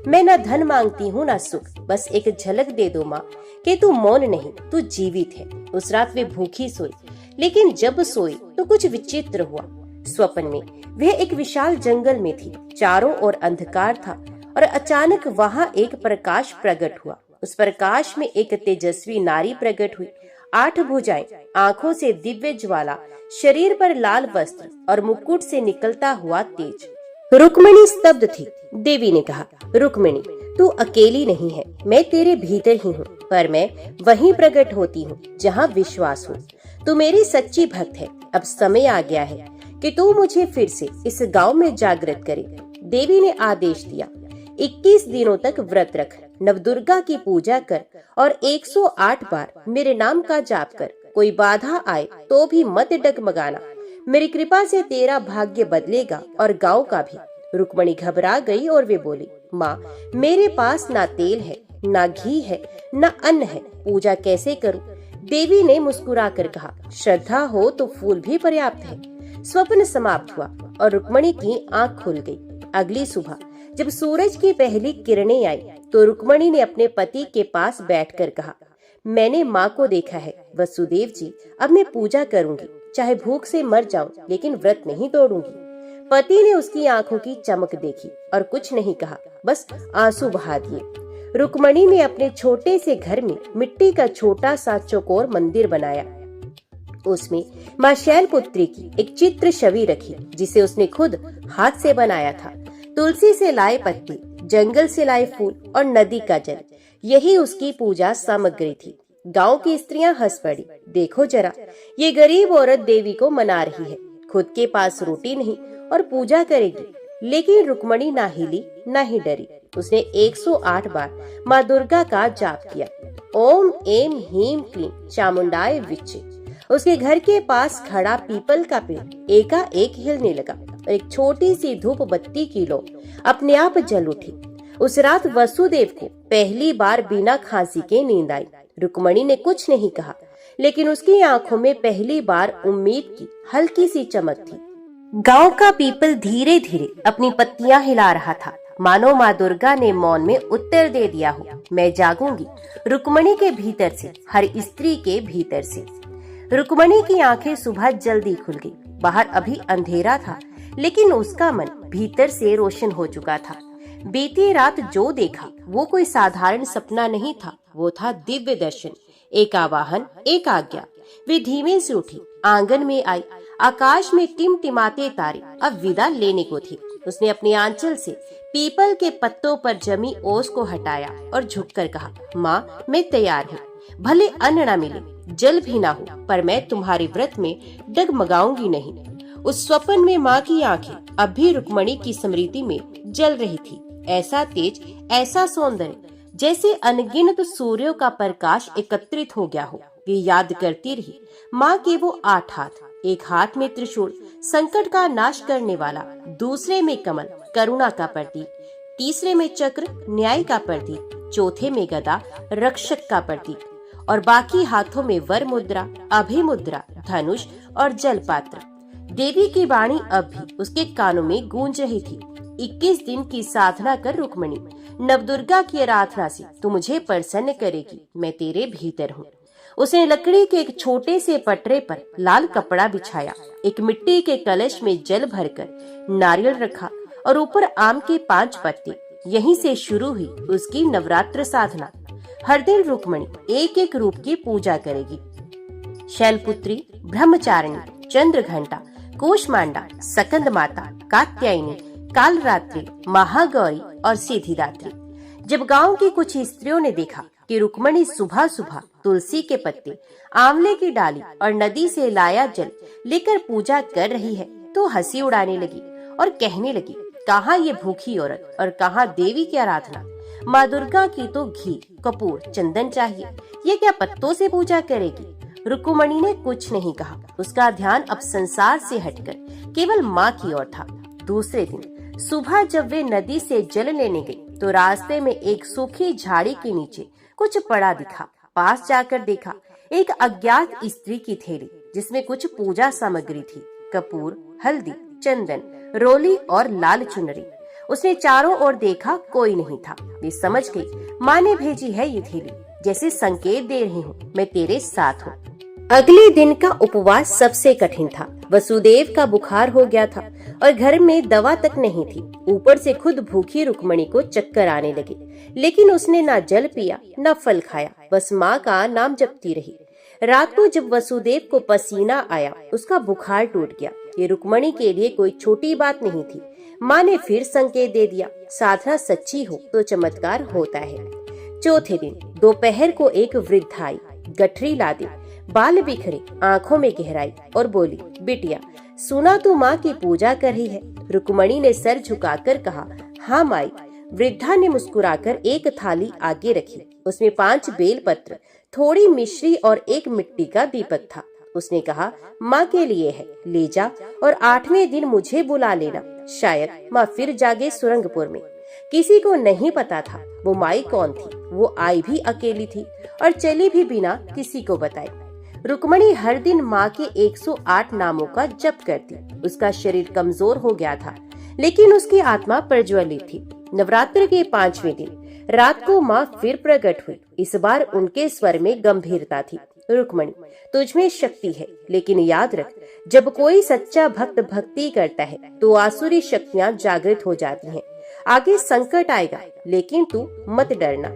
मैं न धन मांगती हूँ न सुख, बस एक झलक दे दो माँ कि तू मौन नहीं, तू जीवित है। उस रात वे भूखी सोई, लेकिन जब सोई तो कुछ विचित्र हुआ। स्वप्न में वह एक विशाल जंगल में थी, चारों ओर अंधकार था और अचानक वहां एक प्रकाश प्रकट हुआ। उस प्रकाश में एक तेजस्वी नारी प्रकट हुई। 8 भुजाएं, आंखों से दिव्य ज्वाला, शरीर पर लाल वस्त्र और मुकुट से निकलता हुआ तेज। रुक्मणी स्तब्ध थी। देवी ने कहा, रुक्मणी तू अकेली नहीं है, मैं तेरे भीतर ही हूँ, पर मैं वहीं प्रकट होती हूँ जहाँ विश्वास हो। तू मेरी सच्ची भक्त है। अब समय आ गया है कि तू मुझे फिर से इस गांव में जागृत करे। देवी ने आदेश दिया, 21 दिनों तक व्रत रख, नवदुर्गा की पूजा कर और 108 बार मेरे नाम का जाप कर। कोई बाधा आए तो भी मत डगमगाना। मेरी कृपा से तेरा भाग्य बदलेगा और गांव का भी। रुक्मणी घबरा गई और वे बोली, माँ मेरे पास ना तेल है, ना घी है, ना अन्न है, पूजा कैसे करूं? देवी ने मुस्कुराकर कहा, श्रद्धा हो तो फूल भी पर्याप्त है। स्वप्न समाप्त हुआ और रुक्मणी की आंख खुल गई। अगली सुबह जब सूरज की पहली किरणें आई तो रुक्मणी ने अपने पति के पास बैठकर कहा, मैंने माँ को देखा है वसुदेव जी, अब मैं पूजा करूंगी, चाहे भूख से मर जाऊं, लेकिन व्रत नहीं तोड़ूंगी। पति ने उसकी आंखों की चमक देखी और कुछ नहीं कहा, बस आंसू बहा दिए। रुक्मणी ने अपने छोटे से घर में मिट्टी का छोटा सा चौकोर मंदिर बनाया। उसमें माँ शैलपुत्री की एक चित्र छवि रखी, जिसे उसने खुद हाथ से बनाया था। तुलसी से लाए पत्ती, जंगल से लाए फूल और नदी का जल, यही उसकी पूजा सामग्री थी। गांव की स्त्रियां हंस पड़ी, देखो जरा, ये गरीब औरत देवी को मना रही है, खुद के पास रोटी नहीं और पूजा करेगी। लेकिन रुक्मणी ना हिली ना ही डरी। उसने 108 बार माँ दुर्गा का जाप किया। ओम एम हीम क्लीम चामुंडाय विचे। उसके घर के पास खड़ा पीपल का पेड़ एकाएक हिलने लगा और एक छोटी सी धूप बत्ती की लौ अपने आप जल उठी। उस रात वसुदेव को पहली बार बिना खांसी के नींद आई। रुक्मणी ने कुछ नहीं कहा, लेकिन उसकी आंखों में पहली बार उम्मीद की हल्की सी चमक थी। गांव का पीपल धीरे धीरे अपनी पत्तियां हिला रहा था, मानो माँ दुर्गा ने मौन में उत्तर दे दिया हो, मैं जागूंगी। रुक्मणी के भीतर से, हर स्त्री के भीतर से। रुक्मणी की आंखें सुबह जल्दी खुल गई। बाहर अभी अंधेरा था, लेकिन उसका मन भीतर से रोशन हो चुका था। बीती रात जो देखा वो कोई साधारण सपना नहीं था, वो था दिव्य दर्शन, एक आवाहन, एक आज्ञा। वे धीमे से उठी, आंगन में आई। आकाश में टिमटिमाते तारे अब विदा लेने को थी। उसने अपने आंचल से पीपल के पत्तों पर जमी ओस को हटाया और झुककर कहा, माँ मैं तैयार हूँ। भले अन्न न मिले, जल भी ना हो, पर मैं तुम्हारे व्रत में डगमगाऊंगी नहीं। उस स्वप्न में माँ की आंखें अब भी रुक्मणी की स्मृति में जल रही थी। ऐसा तेज, ऐसा सौंदर्य, जैसे अनगिनत सूर्यों का प्रकाश एकत्रित हो गया हो। वे याद करती रही माँ के वो 8 हाथ, एक हाथ में त्रिशूल, संकट का नाश करने वाला, दूसरे में कमल, करुणा का प्रतीक, तीसरे में चक्र, न्याय का प्रतीक, चौथे में गदा, रक्षक का प्रतीक, और बाकी हाथों में वर मुद्रा, अभय मुद्रा, धनुष और जल पात्र। देवी की वाणी अब भी उसके कानों में गूंज रही थी। 21 दिन की साधना कर रुक्मणी, नवदुर्गा की आराधना से तू मुझे प्रसन्न करेगी, मैं तेरे भीतर हूँ। उसने लकड़ी के एक छोटे से पटरे पर लाल कपड़ा बिछाया, एक मिट्टी के कलश में जल भरकर नारियल रखा और ऊपर आम के 5 पत्ते। यहीं से शुरू हुई उसकी नवरात्र साधना। हर दिन रुक्मणी एक एक रूप की पूजा करेगी। शैलपुत्री, ब्रह्मचारिणी, चंद्रघंटा, कूष्मांडा, सकंद माता, कात्यायनी, कालरात्रि, महागौरी और सिद्धिदात्री। जब गांव की कुछ स्त्रियों ने देखा कि रुक्मणी सुबह सुबह तुलसी के पत्ते, आंवले की डाली और नदी से लाया जल लेकर पूजा कर रही है, तो हंसी उड़ाने लगी और कहने लगी, कहाँ ये भूखी औरत और कहाँ देवी की आराधना। माँ दुर्गा की तो घी, कपूर, चंदन चाहिए, ये क्या पत्तों से पूजा करेगी। रुक्मणी ने कुछ नहीं कहा। उसका ध्यान अब संसार से हटकर केवल माँ की ओर था। दूसरे दिन सुबह जब वे नदी से जल लेने गई, तो रास्ते में एक सूखी झाड़ी के नीचे कुछ पड़ा दिखा। पास जाकर देखा, एक अज्ञात स्त्री की थैली, जिसमें कुछ पूजा सामग्री थी, कपूर, हल्दी, चंदन, रोली और लाल चुनरी। उसने चारों ओर देखा, कोई नहीं था। वे समझ गई माँ ने भेजी है ये थैली, जैसे संकेत दे रही हूँ, मैं तेरे साथ हूँ। अगले दिन का उपवास सबसे कठिन था। वसुदेव का बुखार हो गया था और घर में दवा तक नहीं थी। ऊपर से खुद भूखी रुक्मणी को चक्कर आने लगे, लेकिन उसने ना जल पिया न फल खाया, बस माँ का नाम जपती रही। रात को जब वसुदेव को पसीना आया, उसका बुखार टूट गया। ये रुक्मणी के लिए कोई छोटी बात नहीं थी। माँ ने फिर संकेत दे दिया, साधना सच्ची हो तो चमत्कार होता है। चौथे दिन दोपहर को एक वृद्ध आई, गठरी ला दी, बाल बिखरे, आंखों में गहराई, और बोली, बिटिया सुना तू माँ की पूजा कर रही है। रुक्मणी ने सर झुकाकर कहा, हाँ माई। वृद्धा ने मुस्कुराकर एक थाली आगे रखी। उसमें 5 बेलपत्र, थोड़ी मिश्री और एक मिट्टी का दीपक था। उसने कहा, माँ के लिए है, ले जा और 8वें दिन मुझे बुला लेना। शायद माँ फिर जागे सुरंगपुर में। किसी को नहीं पता था वो माई कौन थी। वो आई भी अकेली थी और चली भी बिना किसी को बताए। रुक्मणी हर दिन माँ के 108 नामों का जप करती। उसका शरीर कमजोर हो गया था, लेकिन उसकी आत्मा प्रज्वलित थी। नवरात्र के 5वें दिन रात को माँ फिर प्रकट हुई। इस बार उनके स्वर में गंभीरता थी। रुक्मणी, तुझमें शक्ति है, लेकिन याद रख, जब कोई सच्चा भक्त भक्ति करता है तो आसुरी शक्तियाँ जागृत हो जाती हैं। आगे संकट आएगा, लेकिन तू मत डरना।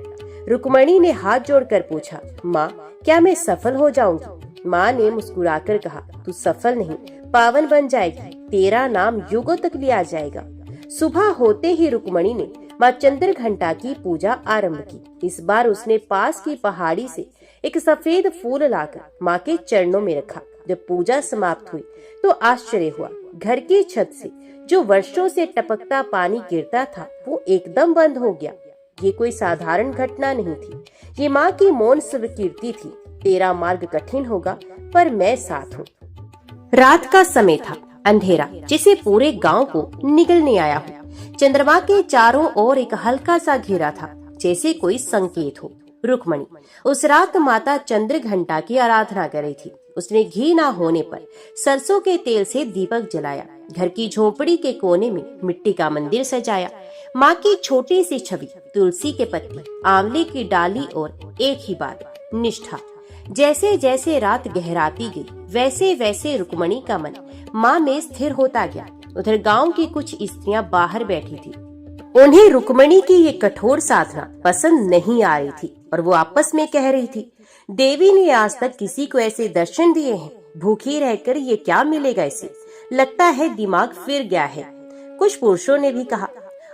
रुक्मणी ने हाथ जोड़कर पूछा, माँ क्या मैं सफल हो जाऊंगी? माँ ने मुस्कुराकर कहा, तू सफल नहीं, पावन बन जाएगी। तेरा नाम युगों तक लिया जाएगा। सुबह होते ही रुक्मणी ने माँ चंद्रघंटा की पूजा आरंभ की। इस बार उसने पास की पहाड़ी से एक सफेद फूल लाकर माँ के चरणों में रखा। जब पूजा समाप्त हुई तो आश्चर्य हुआ। घर की छत से जो वर्षों से टपकता पानी गिरता था, वो एकदम बंद हो गया। ये कोई साधारण घटना नहीं थी, ये माँ की मौन स्वीकृति थी। तेरा मार्ग कठिन होगा पर मैं साथ हूँ। रात का समय था, अंधेरा जिसे पूरे गांव को निगलने आया हो। चंद्रमा के चारों ओर एक हल्का सा घेरा था, जैसे कोई संकेत हो। रुक्मणी उस रात माता चंद्रघंटा की आराधना कर रही थी। उसने घी ना होने पर सरसों के तेल से दीपक जलाया। घर की झोपड़ी के कोने में मिट्टी का मंदिर सजाया। माँ की छोटी सी छवि, तुलसी के पत्ती, आंवले की डाली और एक ही बात, निष्ठा। जैसे जैसे रात गहराती गई वैसे वैसे रुक्मणी का मन माँ में स्थिर होता गया। उधर गांव की कुछ स्त्रियां बाहर बैठी थी। उन्हें रुक्मणी की ये कठोर साधना पसंद नहीं आ रही थी और वो आपस में कह रही थी, देवी ने आज तक किसी को ऐसे दर्शन दिए हैं, भूखी रहकर ये क्या मिलेगा इसे, लगता है दिमाग फिर गया है। कुछ पुरुषों ने भी कहा,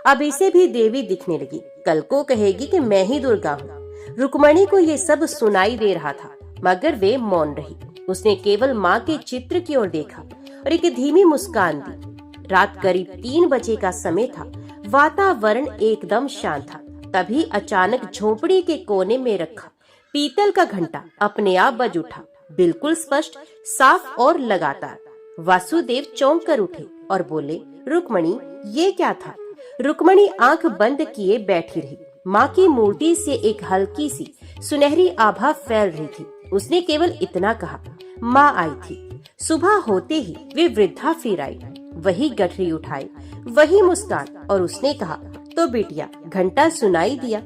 अब इसे भी देवी दिखने लगी, कल को कहेगी कि मैं ही दुर्गा हूँ। रुक्मणी को ये सब सुनाई दे रहा था मगर वे मौन रही। उसने केवल माँ के चित्र की ओर देखा और एक धीमी मुस्कान दी। रात करीब 3 बजे का समय था। वातावरण एकदम शांत था। तभी अचानक झोपड़ी के कोने में रखा पीतल का घंटा अपने आप बज उठा, बिल्कुल स्पष्ट, साफ और लगातार। वासुदेव चौंक कर उठे और बोले, रुक्मणी ये क्या था? रुक्मणी आंख बंद किए बैठी रही। माँ की मूर्ति से एक हल्की सी सुनहरी आभा फैल रही थी। उसने केवल इतना कहा, माँ आई थी। सुबह होते ही वे वृद्धा फिर आई, वही गठरी उठाई, वही मुस्कान, और उसने कहा, तो बिटिया घंटा सुनाई दिया?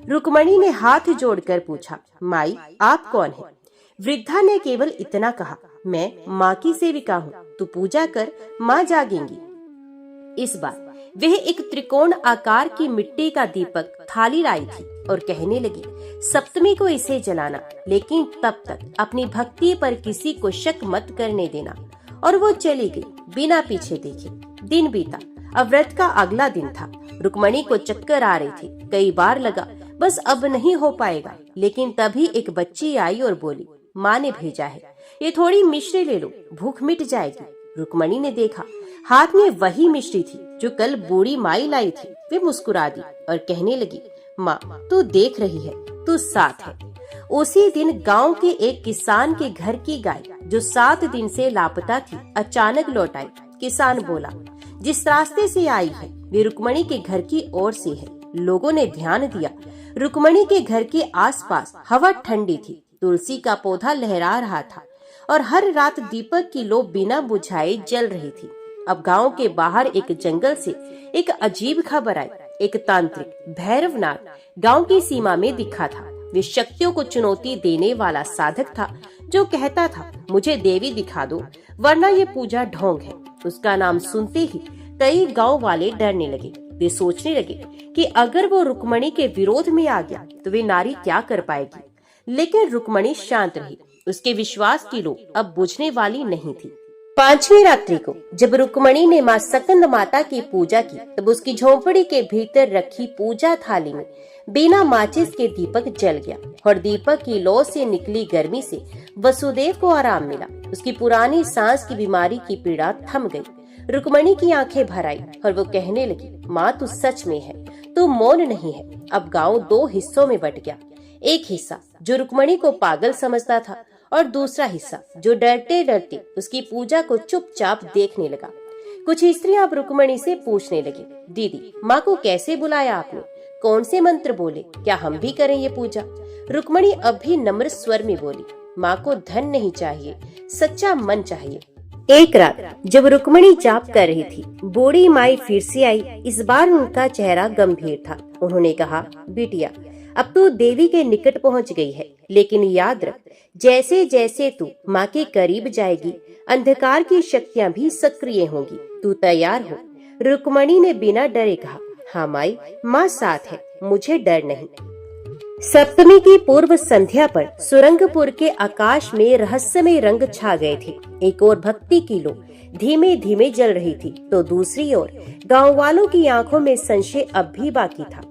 रुक्मणी ने हाथ जोड़कर पूछा, माई आप कौन है? वृद्धा ने केवल इतना कहा, मैं माँ की सेविका हूँ, तू पूजा कर, माँ जागेंगी। इस बार वह एक त्रिकोण आकार की मिट्टी का दीपक थाली लाई थी और कहने लगी, सप्तमी को इसे जलाना, लेकिन तब तक अपनी भक्ति पर किसी को शक मत करने देना। और वो चली गई बिना पीछे देखे। दिन बीता। अब व्रत का अगला दिन था। रुक्मणी को चक्कर आ रही थी। कई बार लगा बस अब नहीं हो पाएगा, लेकिन तभी एक बच्ची आई और बोली, माँ ने भेजा है, ये थोड़ी मिश्री ले लो, भूख मिट जाएगी। रुक्मणी ने देखा, हाथ में वही मिश्री थी जो कल बूढ़ी माई लाई थी। वे मुस्कुरा दी और कहने लगी, माँ तू देख रही है, तू साथ है। उसी दिन गांव के एक किसान के घर की गाय जो 7 दिन से लापता थी अचानक लौट आई। किसान बोला, जिस रास्ते से आई है वे रुक्मणी के घर की ओर से है। लोगों ने ध्यान दिया, रुक्मणी के घर के आसपास हवा ठंडी थी, तुलसी का पौधा लहरा रहा था और हर रात दीपक की लो बिना बुझाए जल रही थी। अब गांव के बाहर एक जंगल से एक अजीब खबर आई। एक तांत्रिक भैरवनाथ गांव की सीमा में दिखा था। वे शक्तियों को चुनौती देने वाला साधक था जो कहता था, मुझे देवी दिखा दो वरना ये पूजा ढोंग है। उसका नाम सुनते ही कई गांव वाले डरने लगे। वे सोचने लगे कि अगर वो रुक्मणी के विरोध में आ गया तो वे नारी क्या कर पाएगी। लेकिन रुक्मणी शांत रही। उसके विश्वास की लो अब बुझने वाली नहीं थी। 5वीं रात्रि को जब रुक्मणी ने माँ सकंद माता की पूजा की, तब उसकी झोंपड़ी के भीतर रखी पूजा थाली में बिना माचिस के दीपक जल गया और दीपक की लौ से निकली गर्मी से वसुदेव को आराम मिला। उसकी पुरानी सांस की बीमारी की पीड़ा थम गई। रुक्मणी की आंखें भर आई और वो कहने लगी, माँ तू सच में है, तू मौन नहीं है। अब गांव 2 हिस्सों में बट गया। एक हिस्सा जो रुक्मणी को पागल समझता था और दूसरा हिस्सा जो डरते डरते उसकी पूजा को चुपचाप देखने लगा। कुछ स्त्रियां अब रुक्मणी से पूछने लगी, दीदी माँ को कैसे बुलाया आपने, कौन से मंत्र बोले, क्या हम भी करें ये पूजा? रुक्मणी अब भी नम्र स्वर में बोली, माँ को धन नहीं चाहिए, सच्चा मन चाहिए। एक रात जब रुक्मणी जाप कर रही थी, बूढ़ी माई फिर से आई। इस बार उनका चेहरा गंभीर था। उन्होंने कहा, बिटिया अब तू देवी के निकट पहुंच गई है, लेकिन याद रख, जैसे जैसे तू माँ के करीब जाएगी, अंधकार की शक्तियाँ भी सक्रिय होंगी। तू तैयार हो? रुक्मणी ने बिना डरे कहा, हाँ माई, माँ साथ है, मुझे डर नहीं। सप्तमी की पूर्व संध्या पर सुरंगपुर के आकाश में रहस्यमय रंग छा गए थे। एक ओर भक्ति की लो धीमे धीमे जल रही थी, तो दूसरी ओर गांव वालों की आंखों में संशय अब भी बाकी था।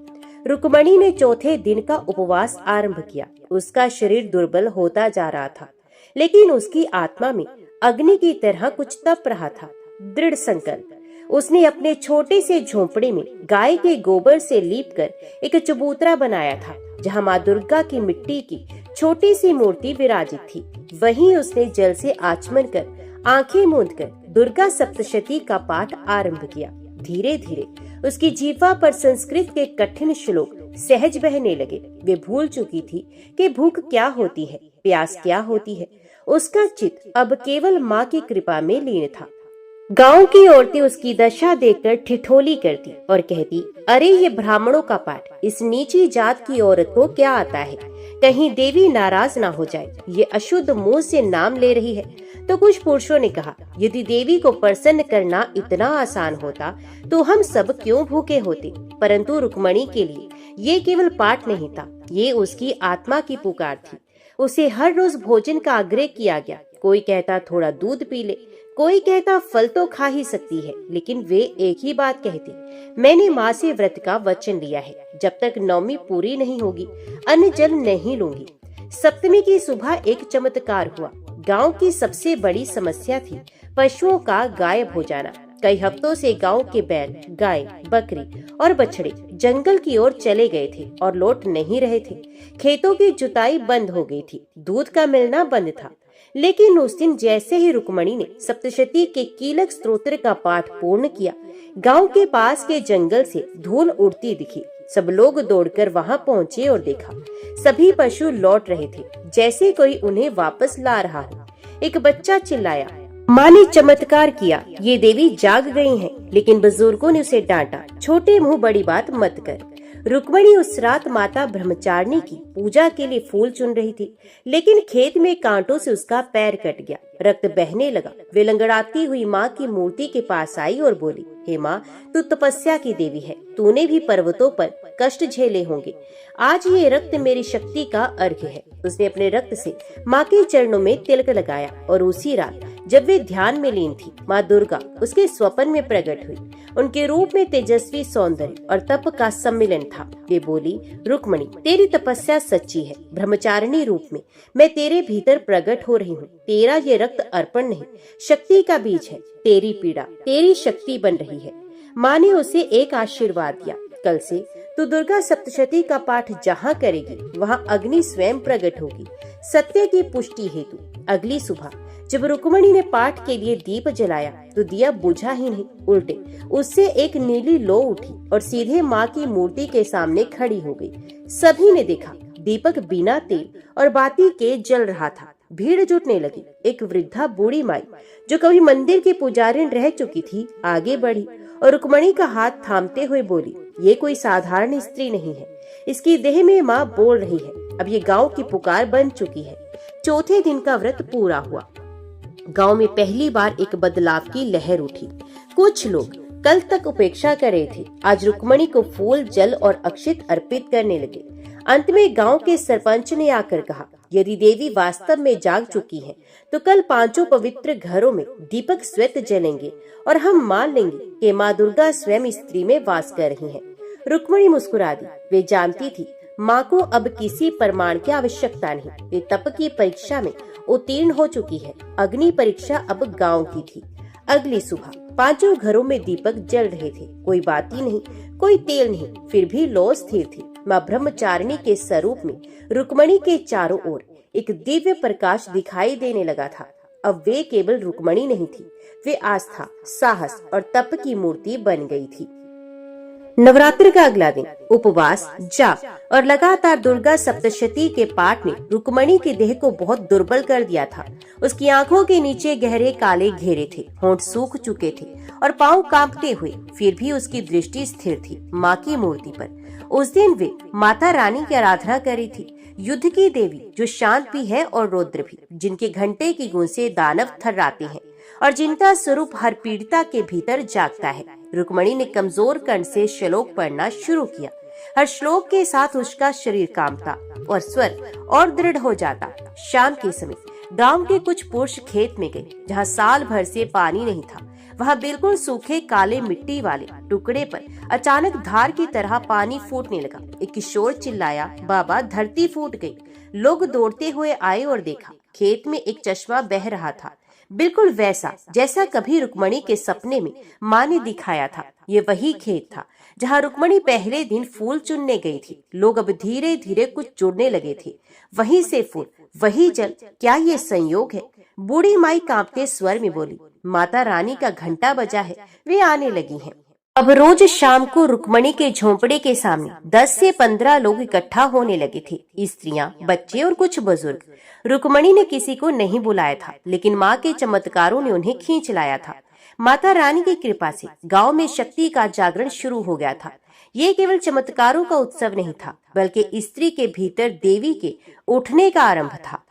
रुक्मणी ने चौथे दिन का उपवास आरंभ किया। उसका शरीर दुर्बल होता जा रहा था, लेकिन उसकी आत्मा में अग्नि की तरह कुछ तप रहा था, दृढ़ संकल्प। उसने अपने छोटे से झोंपड़े में गाय के गोबर से लीपकर एक चबूतरा बनाया था, जहाँ माँ दुर्गा की मिट्टी की छोटी सी मूर्ति विराजित थी। वहीं उसने जल से आचमन कर आंखें मूंद कर दुर्गा सप्तशती का पाठ आरंभ किया। धीरे धीरे उसकी जीवा पर संस्कृत के कठिन श्लोक सहज बहने लगे। वे भूल चुकी थी कि भूख क्या होती है, प्यास क्या होती है। उसका चित्त अब केवल माँ की कृपा में लीन था। गांव की औरतें उसकी दशा देखकर ठिठोली करती और कहती, अरे ये ब्राह्मणों का पाठ, इस नीची जात की औरत को क्या आता है, कहीं देवी नाराज ना हो जाए, ये अशुद्ध मुंह से नाम ले रही है। तो कुछ पुरुषों ने कहा, यदि देवी को प्रसन्न करना इतना आसान होता तो हम सब क्यों भूखे होते। परंतु रुक्मणी के लिए ये केवल पाठ नहीं था, ये उसकी आत्मा की पुकार थी। उसे हर रोज भोजन का आग्रह किया गया। कोई कहता थोड़ा दूध पी ले, कोई कहता फल तो खा ही सकती है, लेकिन वे एक ही बात कहते, मैंने माँ से व्रत का वचन लिया है, जब तक नवमी पूरी नहीं होगी अन्न जल नहीं लूंगी। सप्तमी की सुबह एक चमत्कार हुआ। गांव की सबसे बड़ी समस्या थी पशुओं का गायब हो जाना। कई हफ्तों से गांव के बैल, गाय, बकरी और बछड़े जंगल की ओर चले गए थे और लौट नहीं रहे थे। खेतों की जुताई बंद हो गई थी, दूध का मिलना बंद था। लेकिन उस दिन जैसे ही रुक्मणी ने सप्तशती के कीलक स्तोत्र का पाठ पूर्ण किया, गांव के पास के जंगल से धूल उड़ती दिखी। सब लोग दौड़कर वहां पहुंचे और देखा, सभी पशु लौट रहे थे, जैसे कोई उन्हें वापस ला रहा हो। एक बच्चा चिल्लाया, माँ ने चमत्कार किया, ये देवी जाग गई हैं। लेकिन बुजुर्गों ने उसे डांटा, छोटे मुंह बड़ी बात मत कर। रुक्मणी उस रात माता ब्रह्मचारिणी की पूजा के लिए फूल चुन रही थी, लेकिन खेत में कांटों से उसका पैर कट गया, रक्त बहने लगा। वे लंगड़ाती हुई माँ की मूर्ति के पास आई और बोली, हे माँ, तू तपस्या की देवी है, तूने भी पर्वतों पर कष्ट झेले होंगे, आज ये रक्त मेरी शक्ति का अर्घ्य है। उसने अपने रक्त से माँ के चरणों में तिलक लगाया और उसी रात जब वे ध्यान में लीन थी, माँ दुर्गा उसके स्वप्न में प्रकट हुई। उनके रूप में तेजस्वी सौंदर्य और तप का सम्मिलन था। वे बोली, रुक्मणी, तेरी तपस्या सच्ची है। ब्रह्मचारिणी रूप में मैं तेरे भीतर प्रकट हो रही हूँ। तेरा ये रक्त अर्पण नहीं, शक्ति का बीज है। तेरी पीड़ा तेरी शक्ति बन रही है। माँ ने उसे एक आशीर्वाद दिया, कल से तू दुर्गा सप्तशती का पाठ जहाँ करेगी वहाँ अग्नि स्वयं प्रकट होगी, सत्य की पुष्टि हेतु। अगली सुबह जब रुक्मणी ने पाठ के लिए दीप जलाया तो दिया बुझा ही नहीं, उल्टे उससे एक नीली लो उठी और सीधे माँ की मूर्ति के सामने खड़ी हो गई। सभी ने देखा, दीपक बिना तेल और बाती के जल रहा था। भीड़ जुटने लगी। एक वृद्धा बूढ़ी माई जो कभी मंदिर की पुजारिन रह चुकी थी, आगे बढ़ी और रुक्मणी का हाथ थामते हुए बोली, ये कोई साधारण स्त्री नहीं है, इसकी देह में माँ बोल रही है। अब ये गांव की पुकार बन चुकी है। चौथे दिन का व्रत पूरा हुआ। गांव में पहली बार एक बदलाव की लहर उठी। कुछ लोग कल तक उपेक्षा कर रहे थे, आज रुक्मणी को फूल, जल और अक्षत अर्पित करने लगे। अंत में गांव के सरपंच ने आकर कहा, यदि देवी वास्तव में जाग चुकी है तो कल 5 पवित्र घरों में दीपक श्वेत जलेंगे और हम मान लेंगे कि माँ दुर्गा स्वयं स्त्री में वास कर रही है। रुक्मणी मुस्कुरा दी। वे जानती थी माँ को अब किसी प्रमाण की आवश्यकता नहीं। वे तप की परीक्षा में उत्तीर्ण हो चुकी है। अग्नि परीक्षा अब गांव की थी। अगली सुबह 5 घरों में दीपक जल रहे थे। कोई बाती नहीं, कोई तेल नहीं, फिर भी लौ स्थिर थी। माँ ब्रह्मचारिणी के स्वरूप में रुक्मणी के चारों ओर एक दिव्य प्रकाश दिखाई देने लगा था। अब वे केवल रुक्मणी नहीं थी, वे आस्था, साहस और तप की मूर्ति बन गई थी। नवरात्र का अगला दिन उपवास, जाप और लगातार दुर्गा सप्तशती के पाठ ने रुक्मणी के देह को बहुत दुर्बल कर दिया था। उसकी आंखों के नीचे गहरे काले घेरे थे, होंठ सूख चुके थे और पांव कांपते हुए, फिर भी उसकी दृष्टि स्थिर थी माँ की मूर्ति पर। उस दिन वे माता रानी की आराधना कर रही थी, युद्ध की देवी जो शांत भी है और रौद्र भी, जिनके घंटे की गूंज से दानव थर्राते हैं और जिनका स्वरूप हर पीड़िता के भीतर जागता है। रुक्मणी ने कमजोर कंठ से श्लोक पढ़ना शुरू किया। हर श्लोक के साथ उसका शरीर कांपता और स्वर और दृढ़ हो जाता। शाम के समय गांव के कुछ पुरुष खेत में गए, जहाँ साल भर से पानी नहीं था। वहाँ बिल्कुल सूखे काले मिट्टी वाले टुकड़े पर अचानक धार की तरह पानी फूटने लगा। एक किशोर चिल्लाया, बाबा धरती फूट गई। लोग दौड़ते हुए आए और देखा, खेत में एक चश्मा बह रहा था। बिल्कुल वैसा जैसा कभी रुक्मणी के सपने में माँ ने दिखाया था। ये वही खेत था जहाँ रुक्मणी पहले दिन फूल चुनने गई थी। लोग अब धीरे धीरे कुछ जुड़ने लगे थे। वहीं से फूल, वही जल, क्या ये संयोग है? बूढ़ी माई कांपते स्वर में बोली, माता रानी का घंटा बजा है, वे आने लगी हैं। अब रोज शाम को रुक्मणी के झोंपड़े के सामने 10 से 15 लोग इकट्ठा होने लगे थे। स्त्रियां, बच्चे और कुछ बुजुर्ग। रुक्मणी ने किसी को नहीं बुलाया था, लेकिन माँ के चमत्कारों ने उन्हें खींच लाया था। माता रानी की कृपा से गांव में शक्ति का जागरण शुरू हो गया था। ये केवल चमत्कारों का उत्सव नहीं था, बल्कि स्त्री के भीतर देवी के उठने का आरंभ था।